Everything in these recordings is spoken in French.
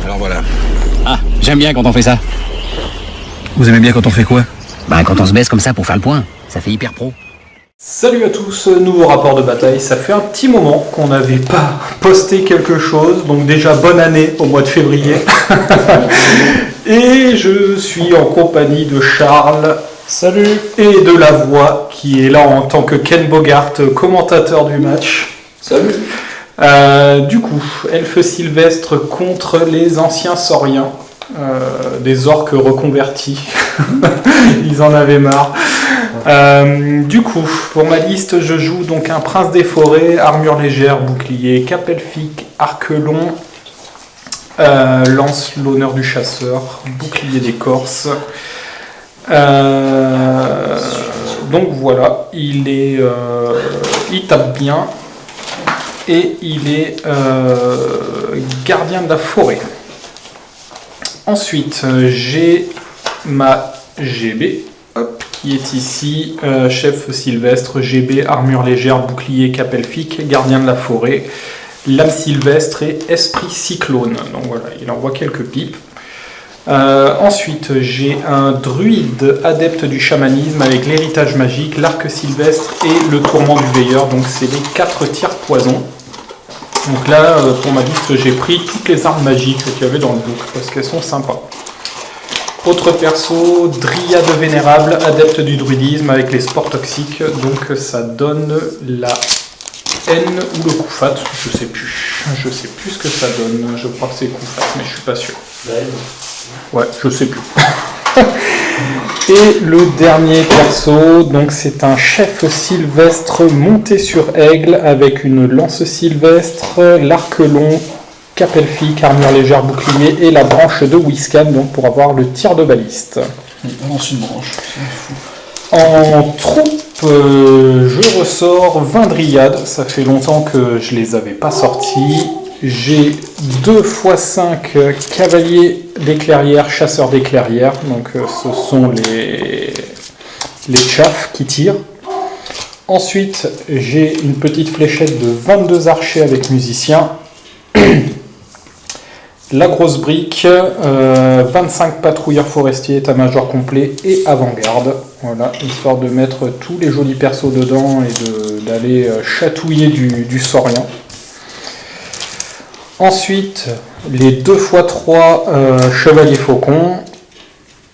Alors voilà. Ah, j'aime bien quand on fait ça. Vous aimez bien quand on fait quoi? Bah quand on se baisse comme ça pour faire le point, ça fait hyper pro. Salut à tous, nouveau rapport de bataille. Ça fait un petit moment qu'on n'avait pas posté quelque chose, donc déjà bonne année au mois de février. Et je suis en compagnie de Charles. Salut. Et de La Voix qui est là en tant que Ken Bogart, commentateur du match. Salut. Du coup, Elfe Sylvestre contre les anciens sauriens, des orques reconvertis. Ils en avaient marre. Du coup, pour ma liste, je joue donc un prince des forêts, armure légère, bouclier, cap elfique, arc long, lance l'honneur du chasseur, bouclier d'écorce. Donc voilà, il tape bien et il est gardien de la forêt. Ensuite, j'ai ma GB. Qui est ici, chef sylvestre, GB, armure légère, bouclier, cap elfique, gardien de la forêt, lame sylvestre et esprit cyclone. Donc voilà, il envoie quelques pipes. Ensuite, j'ai un druide adepte du chamanisme avec l'héritage magique, l'arc sylvestre et le tourment du veilleur. Donc c'est les 4 tirs poison. Donc là, pour ma liste, j'ai pris toutes les armes magiques qu'il y avait dans le book parce qu'elles sont sympas. Autre perso, dryade vénérable, adepte du druidisme avec les spores toxiques, donc ça donne la haine ou le coup fat, je sais plus ce que ça donne, je crois que c'est coup fat, mais je suis pas sûr. La haine. Ouais, je sais plus. Et le dernier perso, donc c'est un chef sylvestre monté sur aigle avec une lance sylvestre, l'arc long, cap elfique, armure légère, bouclier et la branche de Wiscan donc pour avoir le tir de baliste. On lance une branche, c'est fou. En troupe, je ressors 20 dryades, ça fait longtemps que je les avais pas sortis. J'ai 2 x 5 cavaliers d'éclairières, chasseurs d'éclairières, donc ce sont les chaffes qui tirent. Ensuite, j'ai une petite fléchette de 22 archers avec musiciens. La grosse brique, 25 patrouilleurs forestiers, état-major complet et avant-garde. Voilà, histoire de mettre tous les jolis persos dedans et d'aller chatouiller du saurien. Ensuite, les 2 x 3 chevaliers faucons,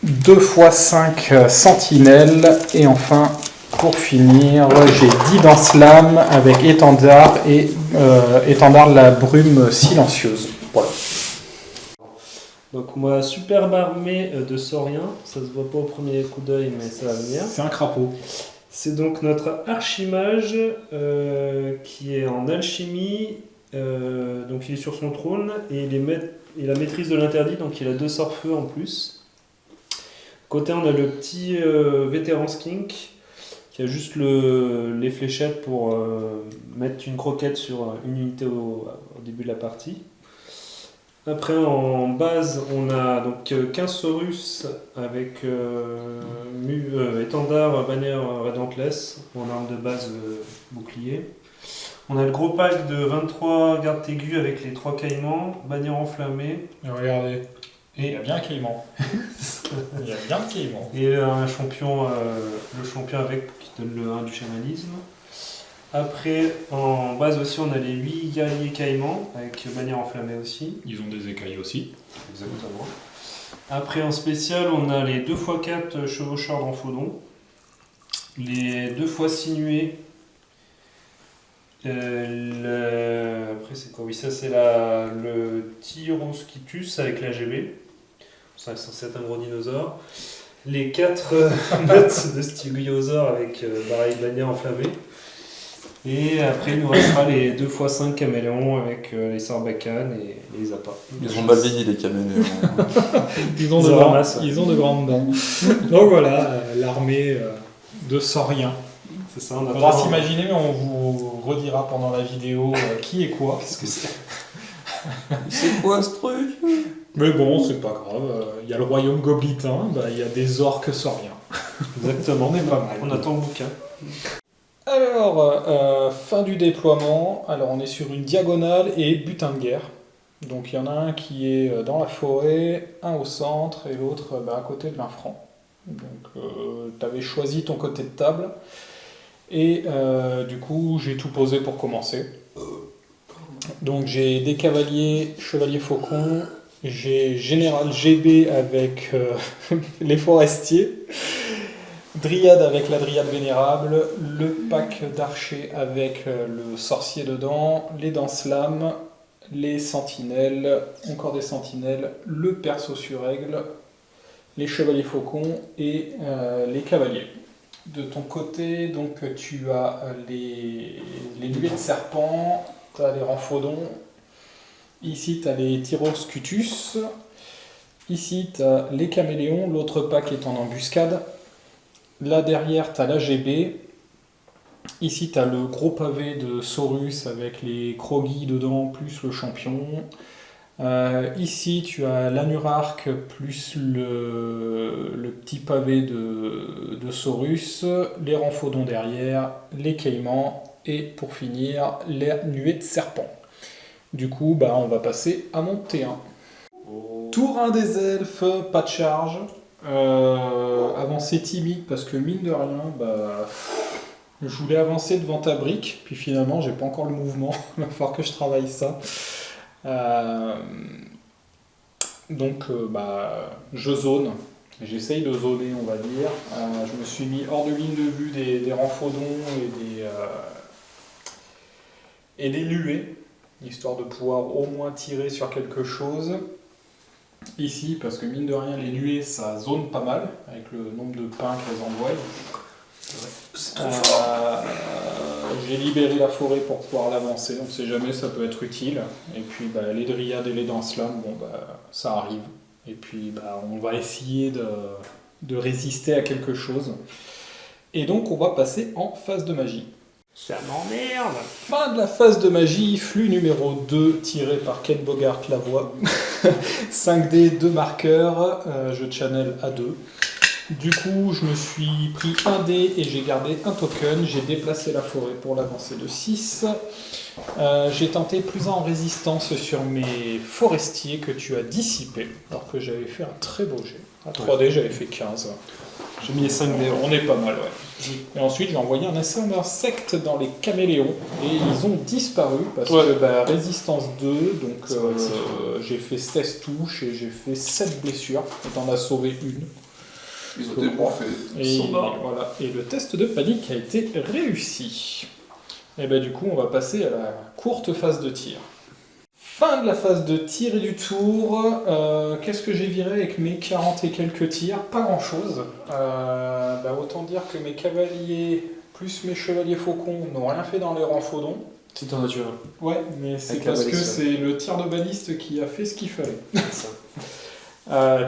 2 x 5 sentinelles et enfin, pour finir, j'ai 10 dans-lame avec étendard et étendard la brume silencieuse. Voilà. Donc moi, superbe armée de sauriens, ça se voit pas au premier coup d'œil mais ça va venir. C'est un crapaud. C'est donc notre archimage qui est en alchimie, donc il est sur son trône et il a maîtrise de l'interdit, donc il a 2 sorts-feu en plus. Côté on a le petit vétéran skink qui a juste les fléchettes pour mettre une croquette sur une unité au début de la partie. Après en base on a donc 15 Saurus avec étendard, bannière Redentless en arme de base bouclier. On a le gros pack de 23 gardes aigus avec les 3 caïmans, bannière enflammée. Regardez, il y a bien un caïman. Il y a bien un caïman. Et un champion, le champion avec qui donne le 1 du chamanisme. Après, en base aussi, on a les 8 guerriers caïmans, avec bannière enflammée aussi. Ils ont des écailles aussi. Exactement. Après, en spécial, on a les 2 x 4 chevaucheurs d'Amphodon, les 2 x 6 nuées. Après, c'est quoi? Oui, ça, c'est le Tyroskitus avec l'AGB. Ça, c'est censé être un gros dinosaure. Les 4 notes de Stygiosaure avec pareil, bannière enflammée. Et après, il nous restera les 2 x 5 caméléons avec les sarbacanes et les appâts. Ils ont mal vieilli les caméléons. Ils ont de grandes dents. Donc voilà, l'armée de sauriens. C'est ça, On va s'imaginer, mais on vous redira pendant la vidéo qui est quoi. Qu'est-ce que c'est? C'est quoi ce truc? Mais bon, c'est pas grave. Il y a le royaume goblitain, il y a des orques sauriens. Exactement, On est pas mal. On attend le bouquin. Alors, fin du déploiement. Alors, on est sur une diagonale et butin de guerre. Donc il y en a un qui est dans la forêt, un au centre et l'autre à côté de l'infront. Donc tu avais choisi ton côté de table et du coup j'ai tout posé pour commencer. Donc j'ai des cavaliers, chevaliers faucons, j'ai général GB avec les forestiers, dryade avec la dryade vénérable, le pack d'archers avec le sorcier dedans, les danse-lames, les sentinelles, encore des sentinelles, le perso sur aigle, les chevaliers faucons et les cavaliers. De ton côté, donc tu as les nuées de serpents, tu as les renfodons, ici tu as les tyroscutus, ici tu as les caméléons, l'autre pack est en embuscade, là derrière tu as l'AGB, ici tu as le gros pavé de Saurus avec les Krogis dedans plus le champion. Ici tu as l'Anurarque plus le petit pavé de Saurus, les renfodons derrière, les caïmans et pour finir les nuées de serpents. Du coup on va passer à mon T1. Tour 1 des elfes, pas de charge. Avancer timide parce que mine de rien, je voulais avancer devant ta brique, puis finalement j'ai pas encore le mouvement, il va falloir que je travaille ça. Donc je zone, j'essaye de zoner on va dire. Je me suis mis hors de ligne de vue des renfodons et des nuées, histoire de pouvoir au moins tirer sur quelque chose. Ici, parce que mine de rien, les nuées, ça zone pas mal, avec le nombre de pains qu'elles envoient. J'ai libéré la forêt pour pouvoir l'avancer, on ne sait jamais, ça peut être utile. Et puis les dryades et les danse-lames, ça arrive. Et puis on va essayer de résister à quelque chose. Et donc on va passer en phase de magie. Ça m'emmerde. Fin de la phase de magie, flux numéro 2, tiré par Ken Bogart la voix. 5D, 2 marqueurs, je channel à 2. Du coup, je me suis pris un dé et j'ai gardé un token. J'ai déplacé la forêt pour l'avancer de 6. J'ai tenté plus en résistance sur mes forestiers que tu as dissipés, alors que j'avais fait un très beau jet. À 3D, j'avais fait 15. J'ai mis les 5 dés, on est pas mal, ouais. Et ensuite, j'ai envoyé un essai d'insectes dans les caméléons et ils ont disparu parce que résistance 2, donc j'ai fait 16 touches et j'ai fait 7 blessures et t'en as sauvé une. Ils ont été parfaits. Voilà. Et le test de panique a été réussi. Et du coup, on va passer à la courte phase de tir. Fin de la phase de tir et du tour. Qu'est-ce que j'ai viré avec mes 40 et quelques tirs? Pas grand-chose. Autant dire que mes cavaliers plus mes chevaliers faucons n'ont rien fait dans les renfodons. C'est un naturel. Ouais, mais c'est Avec parce la que baliste, c'est le tir de baliste qui a fait ce qu'il fallait.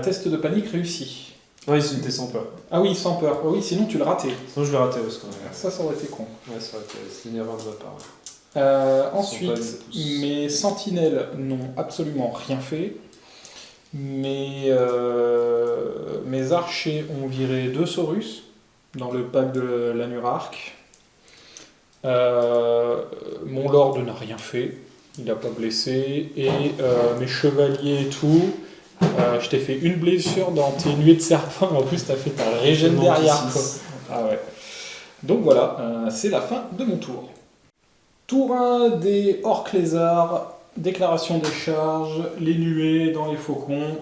Test de panique réussi. Ouais, il était sans peur. Ah oui, sans peur. Ah oui, sinon tu le ratais. Sinon je vais rater aussi. Ça aurait été con. Ouais, ça aurait été. C'était une erreur de ma part. Ensuite, mes sentinelles n'ont absolument rien fait. Mes archers ont viré 2 Saurus dans le pack de l'Anurarque. Mon lord n'a rien fait. Il n'a pas blessé. Et mes chevaliers et tout. Je t'ai fait une blessure dans tes nuées de serpent, en plus t'as fait ta régène derrière. Quoi. Ah ouais. Donc voilà, c'est la fin de mon tour. Tour 1 des orques lézards, déclaration des charges, les nuées dans les faucons.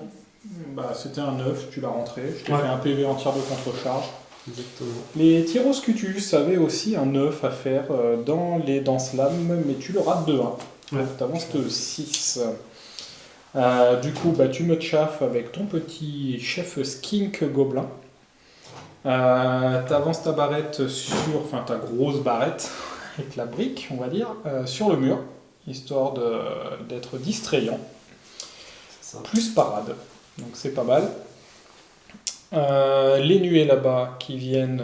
C'était un 9, tu l'as rentré. Je t'ai fait un PV en tir de contre-charge. Exactement. Les tyroscutus avaient aussi un 9 à faire dans les danse-lames, mais tu le rates de 1. Ouais. T'avances de 6. Du coup, tu me chaffes avec ton petit chef skink gobelin. T'avances ta barrette enfin ta grosse barrette, avec la brique, on va dire, sur le mur, histoire d'être distrayant. C'est ça. Plus parade, donc c'est pas mal. Les nuées là-bas qui viennent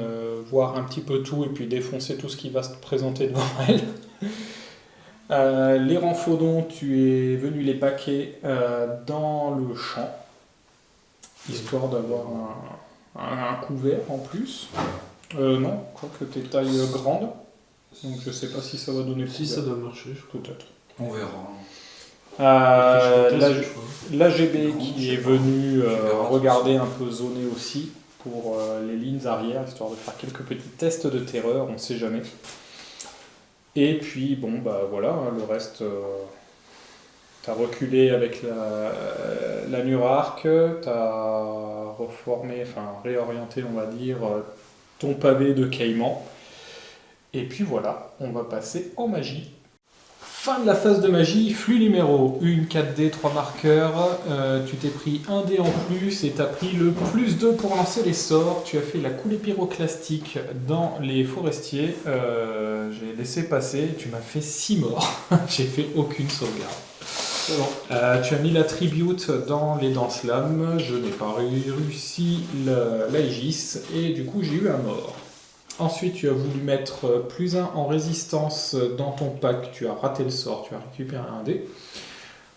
voir un petit peu tout et puis défoncer tout ce qui va se présenter devant elles. Les renfodons, tu es venu les paquer dans le champ, histoire d'avoir un couvert en plus. Non, je crois que t'es taille grande, donc je sais pas si ça va donner Si ça doit marcher, peut-être. On verra. L'AGB qui est venu regarder un peu zoner aussi pour les lignes arrière, histoire de faire quelques petits tests de terreur, on ne sait jamais. Et puis bon bah voilà, hein, le reste, t'as reculé avec la Nurark, t'as réorienté on va dire ton pavé de Caïman. Et puis voilà, on va passer en magie. Fin de la phase de magie, flux numéro 1, 4D, 3 marqueurs, tu t'es pris un dé en plus et tu as pris le plus 2 pour lancer les sorts, tu as fait la coulée pyroclastique dans les forestiers, j'ai laissé passer, tu m'as fait 6 morts, j'ai fait aucune sauvegarde. Tu as mis la tribute dans les danses-lames, je n'ai pas réussi l'Aegis et du coup j'ai eu un mort. Ensuite, tu as voulu mettre plus 1 en résistance dans ton pack, tu as raté le sort, tu as récupéré un dé.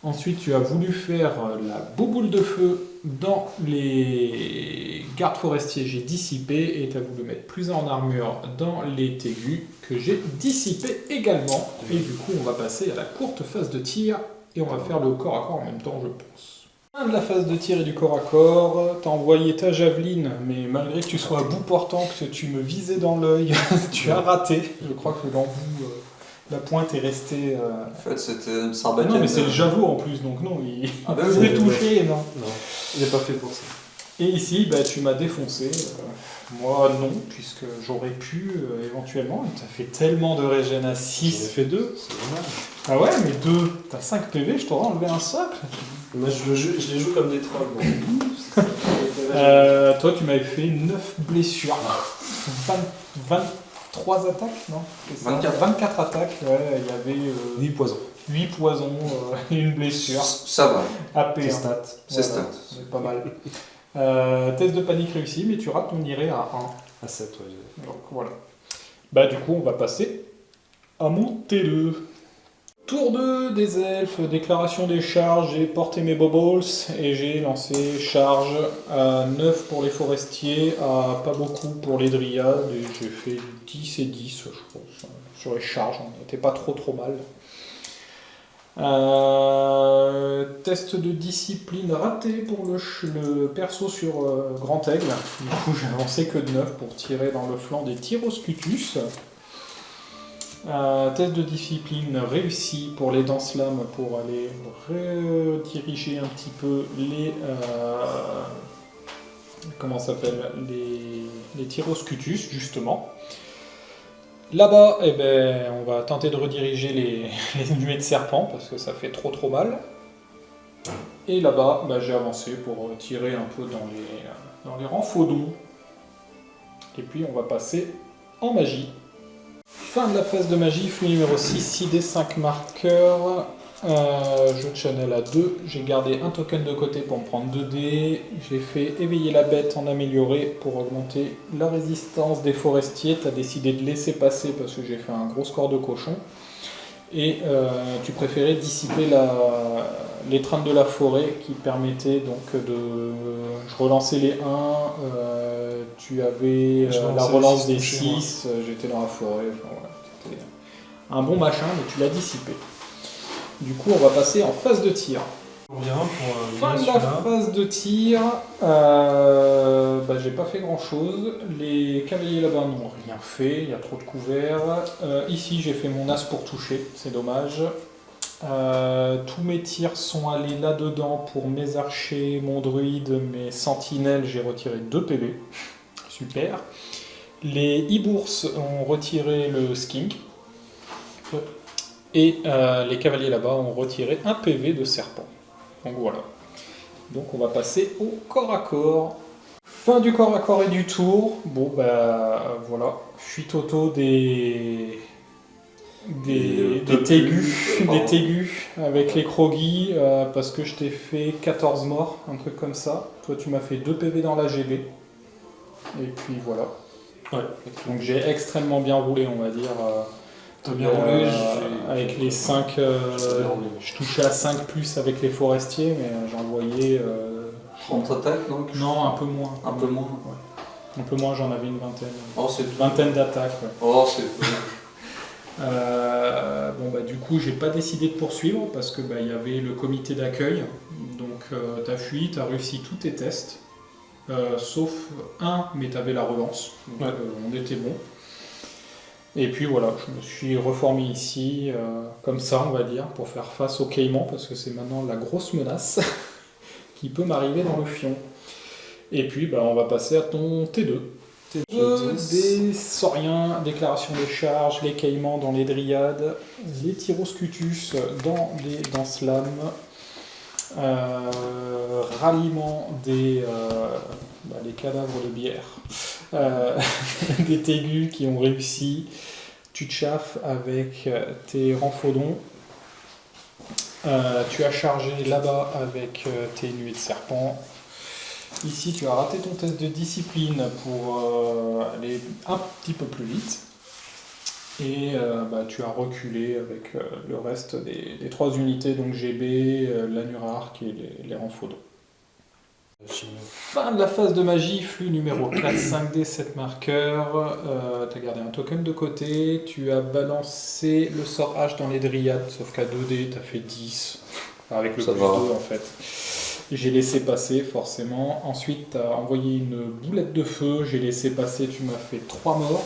Ensuite, tu as voulu faire la bouboule de feu dans les gardes forestiers, j'ai dissipé, et tu as voulu mettre plus 1 en armure dans les tégus, que j'ai dissipé également. Et du coup, on va passer à la courte phase de tir, et on va faire le corps à corps en même temps, je pense. Fin de la phase de tir et du corps à corps, t'as envoyé ta javeline, mais malgré que tu sois à bout portant, que tu me visais dans l'œil, tu as raté. Je crois que l'embout, la pointe est restée... En fait, c'était une Ah sarbacane. non, mais c'est le javelot en plus, donc non, il Ah bah voulait oui, toucher, non. Non, il n'est pas fait pour ça. Et ici, bah, tu m'as défoncé. Moi, non, puisque j'aurais pu éventuellement. Tu as fait tellement de régène à 6. J'en ai fait 2, c'est dommage. Ah ouais, mais 2, t'as 5 PV, je t'aurais enlevé un socle. Moi, je les joue comme des trolls. Bon. Toi, tu m'avais fait 9 blessures. 23 attaques, non? 24 attaques, ouais, il y avait 8 poisons. 8 poisons et une blessure. Ça va, AP. C'est hein. stat. c'est Voilà, stat. c'est pas mal. Test de panique réussi, mais tu rates ton iré à 1. À 7, ouais. Donc voilà. Bah du coup on va passer à mon T2. Tour 2 des elfes, déclaration des charges, j'ai porté mes bobols et j'ai lancé charge à 9 pour les forestiers, à pas beaucoup pour les dryades, et j'ai fait 10 et 10 je pense. Sur les charges, on n'était pas trop mal. Test de discipline raté pour le perso sur Grand Aigle. Du coup, j'ai avancé que de 9 pour tirer dans le flanc des Tyroscutus. Test de discipline réussi pour les danses-lames pour aller rediriger un petit peu les. Comment ça s'appelle les Tyroscutus, justement. Là-bas, eh ben, on va tenter de rediriger les nuées de serpents parce que ça fait trop mal. Et là-bas, bah, j'ai avancé pour tirer un peu dans les rangs faudons. Et puis on va passer en magie. Fin de la phase de magie, flux numéro 6, 6D, 5 marqueurs. Jeu de channel à 2. J'ai gardé un token de côté pour me prendre 2 dés. J'ai fait éveiller la bête en amélioré pour augmenter la résistance des forestiers. Tu as décidé de laisser passer parce que j'ai fait un gros score de cochon. Et tu préférais dissiper l'étreinte de la forêt qui permettait donc de... Je relançais les 1, tu avais la relance des 6, j'étais dans la forêt. Enfin, voilà, c'était un bon machin, mais tu l'as dissipé. Du coup, on va passer en phase de tir. Combien pour Fin de la phase de tir, j'ai pas fait grand chose. Les cavaliers là-bas n'ont rien fait, il y a trop de couverts. Ici, j'ai fait mon as pour toucher, c'est dommage. Tous mes tirs sont allés là-dedans pour mes archers, mon druide, mes sentinelles, j'ai retiré 2 PV. Super. Les e-bourses ont retiré le skink. Et les cavaliers là-bas ont retiré un PV de serpent. Donc voilà. Donc on va passer au corps à corps. Fin du corps à corps et du tour. Bon bah voilà. Fuite auto des tégus avec les krogis parce que je t'ai fait 14 morts, un truc comme ça. Toi tu m'as fait 2 PV dans la GB. Et puis voilà. Ouais. Donc j'ai extrêmement bien roulé on va dire. T'as bien roulé, avec les 5, je touchais à 5 plus avec les forestiers, mais j'en voyais... 30 attaques donc? Non, un peu moins. Un peu moins? Ouais. Un peu moins, j'en avais une vingtaine. Oh, c'est Une vingtaine d'attaques, ouais. Oh, c'est Bon bah du coup j'ai pas décidé de poursuivre parce que il y avait le comité d'accueil, donc t'as fui, t'as réussi tous tes tests, sauf un, mais t'avais la relance, donc on était bon. Et puis voilà, je me suis reformé ici, comme ça on va dire, pour faire face au caïman, parce que c'est maintenant la grosse menace qui peut m'arriver dans le fion. Et puis on va passer à ton T2. Des sauriens, déclaration des charges, les caïmans dans les dryades, les tyroscutus dans les danslames, ralliement des les cadavres de bière, des tégus qui ont réussi, tu te chaffes avec tes renfodons, tu as chargé là-bas avec tes nuées de serpent. Ici, tu as raté ton test de discipline pour aller un petit peu plus vite. Et tu as reculé avec le reste des 3 unités, donc GB, l'anurarque et les renfodons. Fin de la phase de magie, flux numéro 4, 5D, 7 marqueurs. Tu as gardé un token de côté. Tu as balancé le sort H dans les dryades, sauf qu'à 2D, tu as fait 10. Avec le plus 2 en fait. J'ai laissé passer, forcément. Ensuite, tu as envoyé une boulette de feu. J'ai laissé passer, tu m'as fait 3 morts.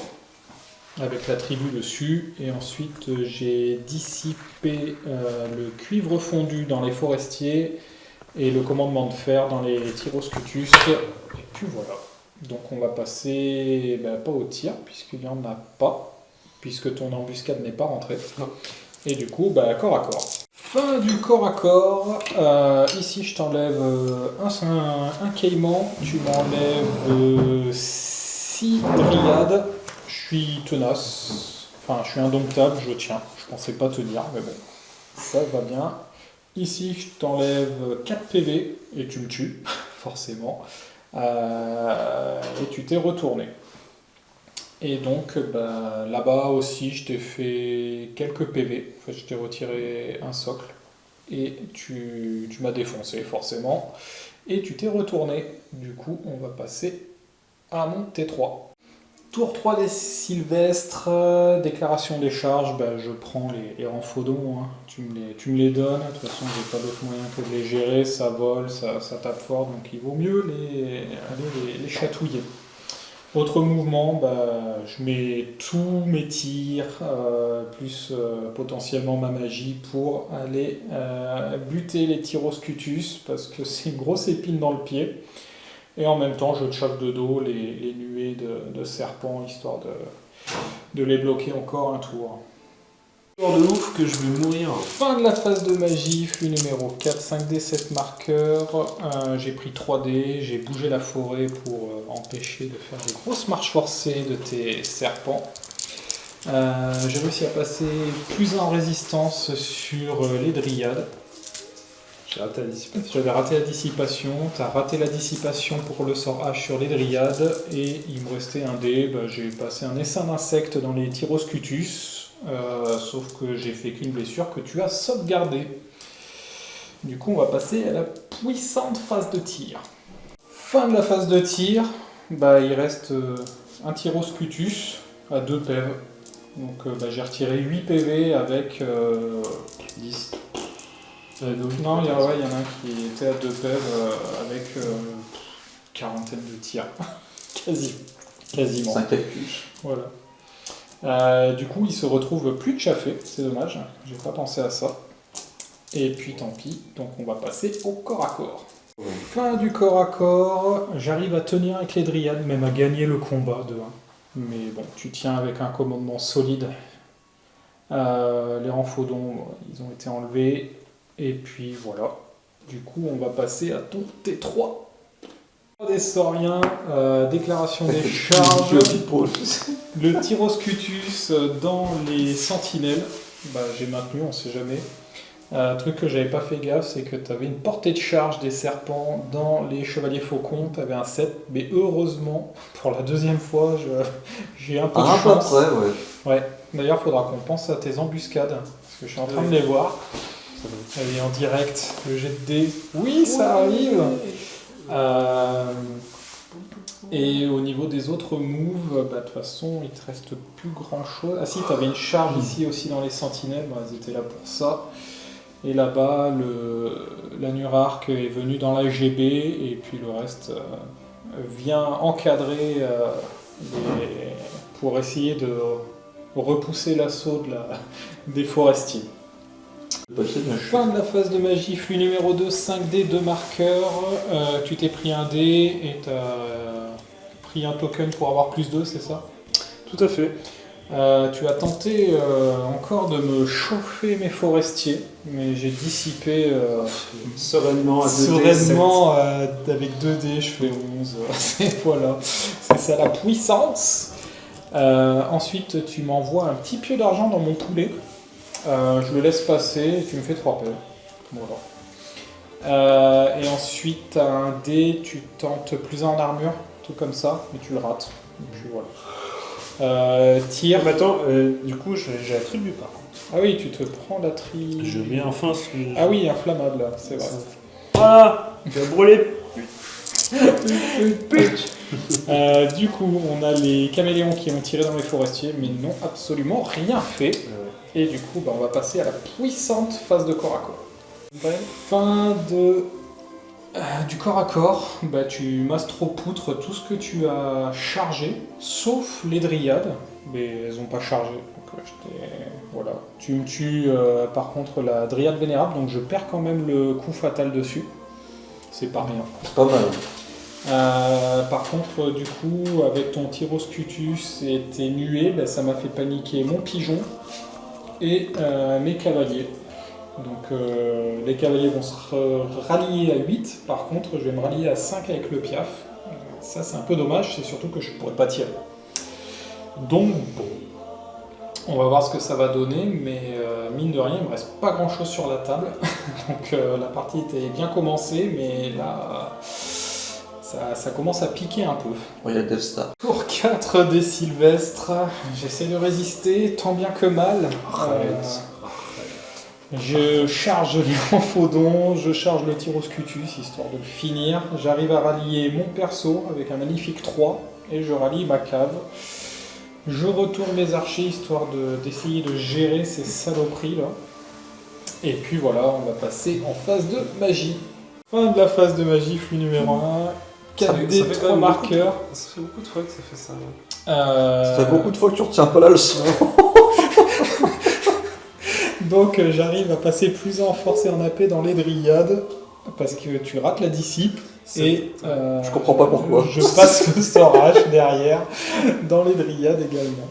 Avec la tribu dessus. Et ensuite, j'ai dissipé le cuivre fondu dans les forestiers. Et le commandement de fer dans les tyroscutus. Et puis voilà. Donc on va passer, pas au tir, puisqu'il n'y en a pas. Puisque ton embuscade n'est pas rentrée. Et du coup, corps à corps. Fin du corps à corps. Ici, je t'enlève un caïman. Tu m'enlèves 6 dryades. Je suis tenace. Enfin, je suis indomptable, je tiens. Je pensais pas te dire, mais bon. Ça va bien. Ici, je t'enlève 4 PV et tu me tues, forcément. Et tu t'es retourné. Et donc là-bas aussi, je t'ai fait quelques PV. En fait, je t'ai retiré un socle. Et tu m'as défoncé, forcément. Et tu t'es retourné. Du coup, on va passer à mon T3. Tour 3 des Sylvestres, déclaration des charges, je prends les renfodons, hein. Tu me les donnes, de toute façon j'ai pas d'autre moyen que de les gérer, ça vole, ça tape fort, donc il vaut mieux les chatouiller. Autre mouvement, je mets tous mes tirs, plus potentiellement ma magie, pour aller buter les tyroscutus, parce que c'est une grosse épine dans le pied. Et en même temps, je chauffe de dos les nuées de serpents, histoire de les bloquer encore un tour. Tour de ouf que je vais mourir. Fin de la phase de magie, flux numéro 4, 5D, 7 marqueurs. J'ai pris 3D, j'ai bougé la forêt pour empêcher de faire des grosses marches forcées de tes serpents. J'ai réussi à passer plus 1 en résistance sur les dryades. J'avais raté la dissipation, tu as raté la dissipation pour le sort H sur les dryades, et il me restait un dé, j'ai passé un essaim d'insectes dans les tyroscutus, sauf que j'ai fait qu'une blessure que tu as sauvegardée. Du coup, on va passer à la puissante phase de tir. Fin de la phase de tir, il reste un tyroscutus à 2 PV. Donc j'ai retiré 8 PV avec 10. Non, il y en a un qui était à 2 PV avec quarantaine de tirs. Quasiment. 5 cactus. Voilà. Du coup, il se retrouve plus de chaffé, c'est dommage, j'ai pas pensé à ça. Et puis tant pis, donc on va passer au corps à corps. Fin du corps à corps, j'arrive à tenir avec les dryades, même à gagner le combat de 1. Mais bon, tu tiens avec un commandement solide. Les renfodons, ils ont été enlevés. Et puis voilà. Du coup, on va passer à ton T3. Des sauriens, déclaration des charges. Le tyroscutus dans les sentinelles. J'ai maintenu, on sait jamais. Truc que j'avais pas fait gaffe, c'est que tu avais une portée de charge des serpents dans les chevaliers faucons, tu avais un 7, mais heureusement, pour la 2e fois, j'ai un peu de chance. Après, ouais. D'ailleurs, il faudra qu'on pense à tes embuscades, parce que je suis en train de les voir. Allez, en direct, le jet de dés. Oui, ça arrive. Et au niveau des autres moves, de toute façon, il te reste plus grand chose. Ah si, tu avais une charge ici aussi dans les sentinelles, elles étaient là pour ça. Et là-bas, l'Anurarque est venu dans la GB, et puis le reste vient encadrer pour essayer de repousser l'assaut des forestiers. Fin de la phase de magie, flux numéro 2, 5D, 2 marqueurs. Tu t'es pris un dé et tu as pris un token pour avoir plus 2, c'est ça? Tout à fait. Tu as tenté encore de me chauffer mes forestiers, mais j'ai dissipé Sereinement à 2D. sereinement avec 2 dés, je fais 11. Voilà, c'est ça la puissance. Ensuite, tu m'envoies un petit pieu d'argent dans mon poulet. Je le laisse passer et tu me fais 3 paires. Voilà. Et ensuite, tu as un dé, tu tentes plus 1 en armure, tout comme ça, mais tu le rates. Et puis voilà. Tire. Mais attends, du coup, j'ai attribut par contre. Ah oui, tu te prends la tri. Je mets enfin ce que Ah oui, inflammable là, c'est vrai. Ah, tu vas brûler. Du coup, on a les caméléons qui ont tiré dans les forestiers, mais n'ont absolument rien fait. Et du coup, on va passer à la puissante phase de corps à corps. Fin du corps à corps, tu mastro-poutres tout ce que tu as chargé, sauf les dryades, mais elles n'ont pas chargé. Donc, voilà. Tu me tues par contre la dryade vénérable, donc je perds quand même le coup fatal dessus. C'est pas rien. C'est pas mal. Par contre, du coup, avec ton Tyroscutus et tes nuées, ça m'a fait paniquer mon pigeon et mes cavaliers. Donc les cavaliers vont se rallier à 8, par contre je vais me rallier à 5 avec le piaf. Ça c'est un peu dommage, c'est surtout que je ne pourrais pas tirer. Donc bon, on va voir ce que ça va donner, mais mine de rien il ne me reste pas grand chose sur la table. Donc la partie était bien commencée, mais là ça commence à piquer un peu. Oh, il y a Death Star. Pour 4 des Sylvestres, j'essaie de résister tant bien que mal. Je charge l'Amphodon, je charge le Tyroscutus histoire de le finir. J'arrive à rallier mon perso avec un magnifique 3 et je rallie ma cave. Je retourne mes archers histoire d'essayer de gérer ces saloperies là. Et puis voilà, on va passer en phase de magie. Fin de la phase de magie, flux numéro 1. 4D, 3 marqueurs. Ça fait beaucoup de fois que ça fait ça. Ça fait beaucoup de fois que tu retiens pas la leçon. Donc j'arrive à passer plus en force et en AP dans les dryades, parce que tu rates la dissipe, et je comprends pas pourquoi. je passe le storage derrière dans les dryades également.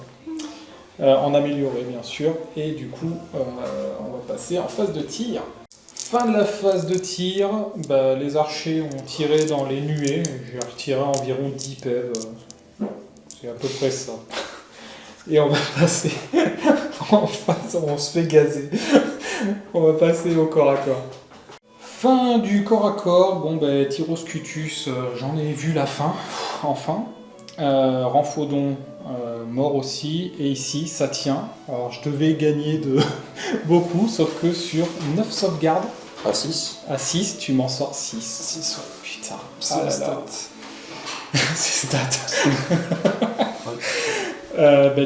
En amélioré bien sûr, et du coup on va passer en phase de tir. Fin de la phase de tir, les archers ont tiré dans les nuées, j'ai retiré environ 10 PEV, c'est à peu près ça. Et on va passer en face, on se fait gazer. On va passer au corps à corps. Fin du corps à corps, Tyroscutus, j'en ai vu la fin, enfin. Ramphodon, mort aussi. Et ici, ça tient. Alors je devais gagner de beaucoup, sauf que sur 9 sauvegardes. À 6. À 6, tu m'en sors 6. 6, Putain, c'est la stat. C'est stat.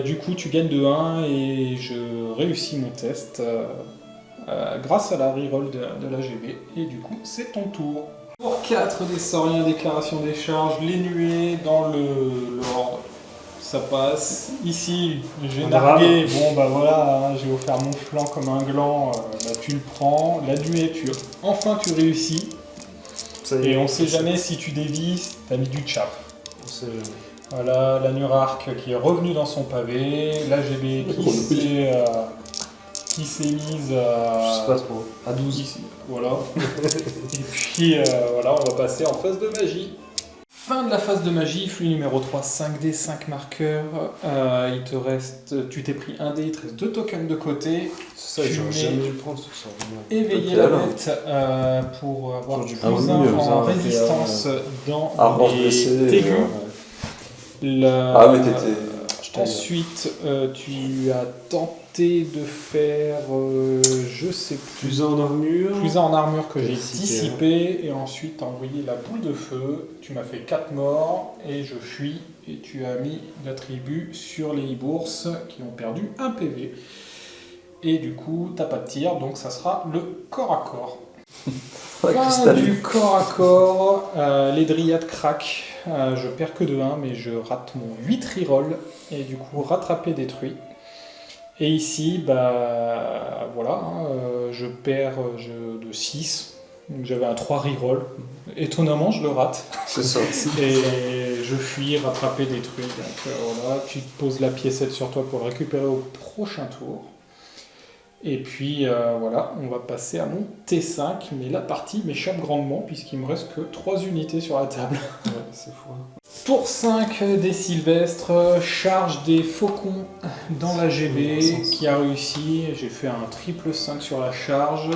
Du coup, tu gagnes de 1 et je réussis mon test grâce à la reroll de la GB. Et du coup, c'est ton tour. Pour 4 des sauriens, déclaration des charges, les nuées dans l'ordre. Ça passe. Ici, j'ai nargué. Bon, voilà, j'ai offert mon flanc comme un gland. Tu le prends. La nuée, tu réussis. Et on sait jamais si tu dévises, t'as mis du tchap. On sait jamais. Voilà, l'Anurarque qui est revenu dans son pavé, la GB qui s'est mise Je sais pas trop. à 12 ici. Voilà. Et puis voilà, on va passer en phase de magie. Fin de la phase de magie, flux numéro 3, 5D, 5 marqueurs. Il te reste, tu t'es pris un dé, il te reste 2 tokens de côté. C'est ça, j'aurais jamais dû le prendre sur ça. Éveiller la bête pour avoir du plus oui, 1 en résistance dans les tégus. Ah, mais t'étais. Ensuite, tu as tenté décidé de faire, je sais plus, Plus un en armure. plus un en armure que j'ai Dissipé, dissipé, et ensuite envoyé la boule de feu. Tu m'as fait 4 morts, et je fuis, et tu as mis l'attribut sur les bourses qui ont perdu 1 PV. Et du coup, t'as pas de tir, donc ça sera le corps à corps. Ouais, Fin cristalline. du corps à corps, les dryades craquent, je perds que de 1, mais je rate mon 8 reroll, et du coup rattrapé détruit. Et ici, bah voilà, je perds de 6, donc j'avais un 3 reroll. Étonnamment, je le rate, C'est ça. et je fuis, rattrapé détruit. Donc voilà, tu te poses la piécette sur toi pour le récupérer au prochain tour. Et puis voilà, on va passer à mon T5, mais la partie m'échappe grandement puisqu'il me reste que 3 unités sur la table. Ouais, c'est fou. Tour 5 des Sylvestres, charge des faucons dans la GB qui a réussi. J'ai fait un triple 5 sur la charge.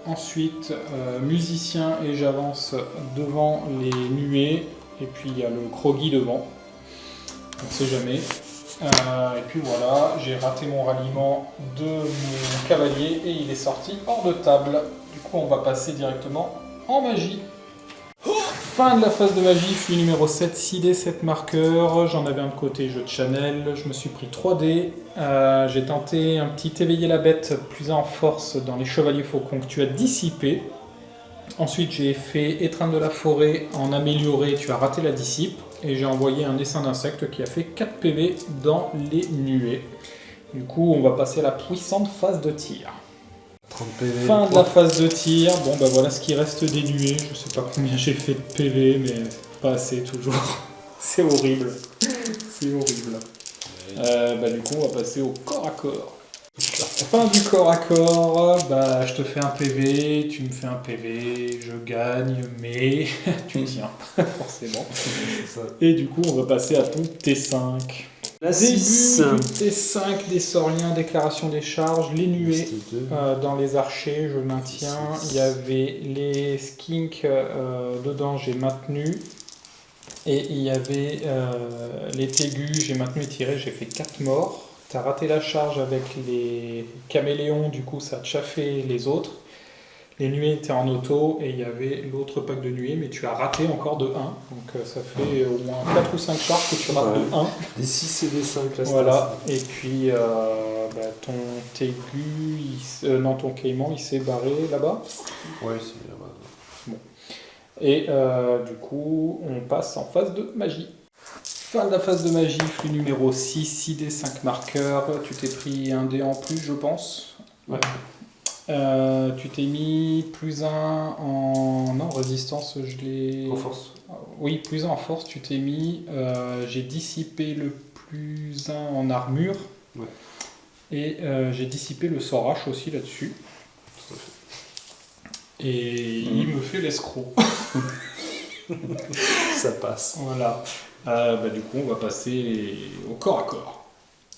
Ensuite, musicien et j'avance devant les nuées. Et puis il y a le Kroggy devant. On ne sait jamais. Et puis voilà, j'ai raté mon ralliement de mon cavalier et il est sorti hors de table. Du coup, on va passer directement en magie. Fin de la phase de magie, flux numéro 7, 6D, 7 marqueurs. J'en avais un de côté, jeu de Chanel. Je me suis pris 3D. J'ai tenté un petit éveiller la bête, plus en force dans les chevaliers faucons que tu as dissipé. Ensuite, j'ai fait étreindre de la forêt en amélioré, tu as raté la dissipe. Et j'ai envoyé un essaim d'insectes qui a fait 4 PV dans les nuées. Du coup, on va passer à la puissante phase de tir. 30 PV. Fin de la phase de tir. Bon, bah voilà ce qui reste des nuées. Je sais pas combien j'ai fait de PV, mais pas assez toujours. C'est horrible. C'est horrible. Bah du coup, on va passer au corps à corps. Fin du corps à corps, bah je te fais un PV, tu me fais un PV, je gagne, mais tu tiens, forcément. C'est ça. Et du coup, on va passer à ton T5. La Début 6. du T5 des Sauriens, déclaration des charges, les nuées dans les archers, je maintiens. Il y avait les skinks dedans, j'ai maintenu. Et il y avait les tégus, j'ai maintenu et tiré, j'ai fait 4 morts. T'as raté la charge avec les caméléons, du coup ça a chaffé les autres. Les nuées étaient en auto et il y avait l'autre pack de nuées, mais tu as raté encore de 1. Donc ça fait au moins 4 ou 5 charges que tu rates de 1. Des 6 et des 5 là. Voilà, et puis ton tégu, non ton caïman, il s'est barré là-bas. Ouais, c'est bien. Et du coup, on passe en phase de magie. Fin de la phase de magie, flux numéro 6, 6D, 5 marqueurs. Tu t'es pris un dé en plus, je pense. Ouais. Tu t'es mis plus 1 en... Non, résistance, je l'ai... En force. Oui, plus 1 en force, tu t'es mis. J'ai dissipé le plus 1 en armure. Ouais. Et j'ai dissipé le sort H aussi là-dessus. Tout à fait. Et il me fait l'escroc. Ça passe. Voilà. Du coup, on va passer au corps à corps.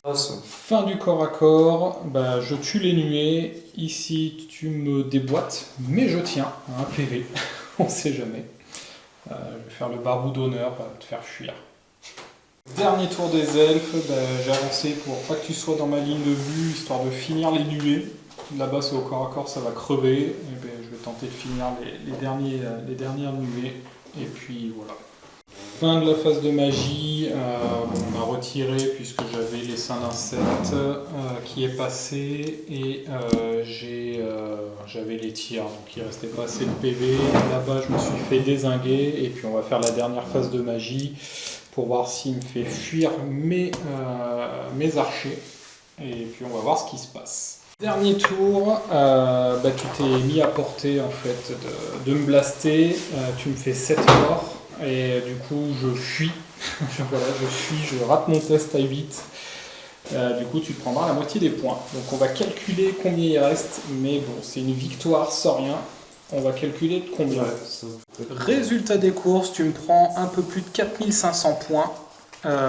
Awesome. Fin du corps à corps, je tue les nuées. Ici, tu me déboîtes, mais je tiens à un PV. On sait jamais. Je vais faire le barou d'honneur, te faire fuir. Dernier tour des elfes, j'ai avancé pour pas que tu sois dans ma ligne de vue, histoire de finir les nuées. Là-bas, c'est au corps à corps, ça va crever. Et je vais tenter de finir les dernières nuées. Et puis voilà. Fin de la phase de magie, on a retiré puisque j'avais l'essaim d'insectes qui est passé et j'avais les tirs, donc il restait pas assez de PV. Là-bas je me suis fait dézinguer et puis on va faire la dernière phase de magie pour voir s'il me fait fuir mes archers et puis on va voir ce qui se passe. Dernier tour, tu t'es mis à portée en fait de me blaster, tu me fais 7 morts. Et du coup, je fuis. Je rate mon test à 8. Du coup, tu te prendras la moitié des points. Donc, on va calculer combien il reste. Mais bon, c'est une victoire sans rien. On va calculer de combien. Résultat des courses, tu me prends un peu plus de 4500 points.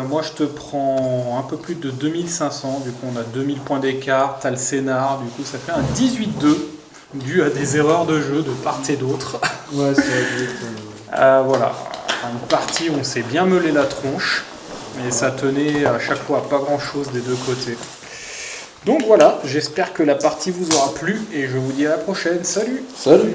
Moi, je te prends un peu plus de 2500. Du coup, on a 2000 points d'écart. Tu as le scénar. Du coup, ça fait un 18-2 dû à des erreurs de jeu de part et d'autre. Ouais, c'est voilà. Une partie où on s'est bien meulé la tronche, mais ça tenait à chaque fois à pas grand chose des deux côtés. Donc voilà, j'espère que la partie vous aura plu et je vous dis à la prochaine. Salut! Salut.